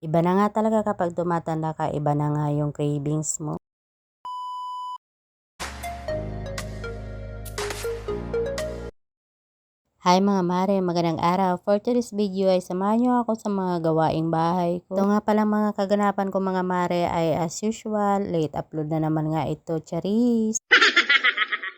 Iba na nga talaga kapag tumatanda ka, iba na nga yung cravings mo. Hi mga mare, magandang araw. For today's video ay samahan nyo ako sa mga gawaing bahay ko. Ito nga palang mga kaganapan ko mga mare ay as usual, late upload na naman nga ito, charis.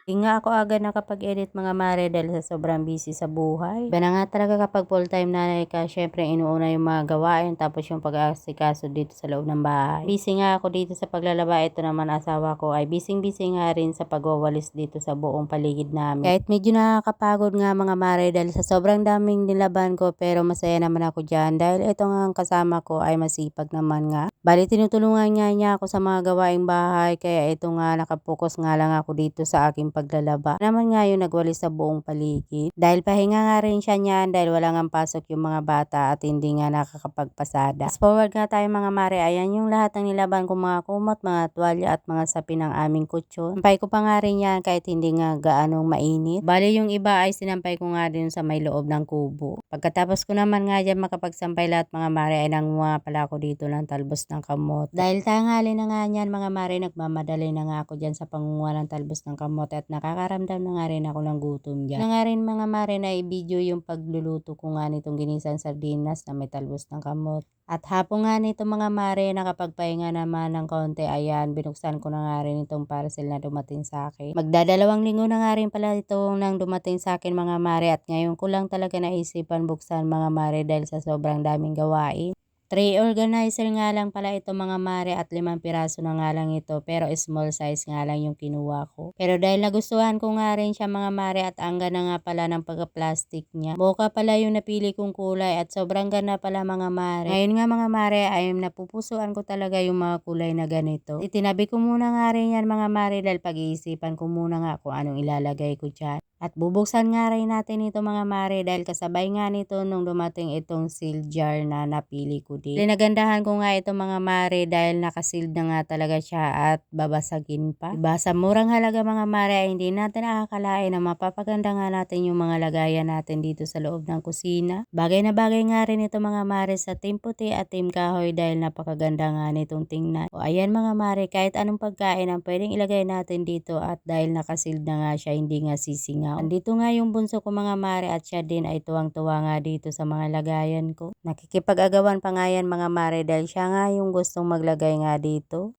Di nga ako agad nakapag-edit mga mare dahil sa sobrang busy sa buhay. Iba na nga talaga kapag full-time nanay ka, syempre inuuna yung mga gawain tapos yung pag-aasikaso dito sa loob ng bahay. Busy nga ako dito sa paglalaba, ito naman asawa ko ay busy nga rin sa pagwawalis dito sa buong paligid namin. Kahit medyo nakakapagod nga mga mare dahil sa sobrang daming nilaban ko, pero masaya naman ako dyan dahil ito nga ang kasama ko ay masipag naman nga. Bali tinutulungan nga niya ako sa mga gawaing bahay, kaya ito nga nakapokus nga lang ako dito sa aking paglalaba. Naman nga yung nagwalis sa buong paligid. Dahil pahinga nga rin siya niyan dahil wala nga pasok yung mga bata at hindi nga nakakapagpasada. Fast forward nga tayo mga mare, ayan yung lahat ng nilaban ko, mga kumot, mga tuwalya at mga sapi ng aming kutsyon. Sampay ko pa nga rin yan kahit hindi nga gaanong mainit. Bali yung iba ay sinampay ko nga din sa may loob ng kubo. Pagkatapos ko naman nga dyan makapagsampay lahat mga mare ay nanguha pala ako dito ng talbos ng kamot. Dahil tanghali na nga niyan mga mare, nagmamadali na nga ako dyan sa pangunguha ng talbos ng kamot at nakakaramdam na nga rin ako ng gutom dyan. Na nga rin mga mare na i-video yung pagluluto ko nga nitong ginisang sardinas na may talbos ng kamot. At hapon nga nito mga mare, nakapagpahinga naman ng konti, ayan, binuksan ko na nga rin itong parcel na dumating sa akin. Magdadalawang linggo na nga rin pala itong nang dumating sa akin mga mare, at ngayon ko lang talaga naisipan buksan mga mare dahil sa sobrang daming gawain. Tray organizer nga lang pala ito mga mare at 5 piraso na nga lang ito, pero small size nga lang yung kinuha ko. Pero dahil nagustuhan ko nga rin siya mga mare at ang ganda nga pala ng pagka-plastic niya. Mocha pala yung napili kong kulay at sobrang ganda pala mga mare. Ngayon nga mga mare ay napupusuan ko talaga yung mga kulay na ganito. Itinabi ko muna nga rin yan mga mare dahil pag-iisipan ko muna nga kung anong ilalagay ko dyan. At bubuksan nga rin natin ito mga mare dahil kasabay nga nito nung dumating itong seal jar na napili ko din. Nagandahan ko nga ito mga mare dahil nakasealed na nga talaga siya at babasagin pa. Diba? Sa murang halaga mga mare ay hindi natin nakakalain na mapapaganda nga natin yung mga lagayan natin dito sa loob ng kusina. Bagay na bagay nga rin ito mga mare sa team puti at team kahoy dahil napakaganda nga nitong tingnan. O ayan mga mare, kahit anong pagkain ang pwedeng ilagay natin dito at dahil nakasealed na nga siya, hindi nga sisingaw. Andito nga yung bunso ko mga mare at siya din ay tuwang-tuwa nga dito sa mga lagayan ko. Nakikipag-agawan pa nga yan mga mare dahil siya nga yung gustong maglagay nga dito.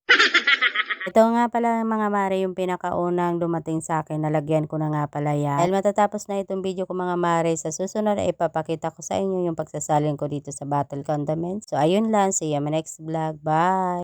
Ito nga pala mga mare yung pinakaunang dumating sa akin, nalagyan ko na nga pala yan. Dahil matatapos na itong video ko mga mare, sa susunod ay ipapakita ko sa inyo yung pagsasalin ko dito sa Battle Condiments. So ayun lang, see you my next vlog. Bye!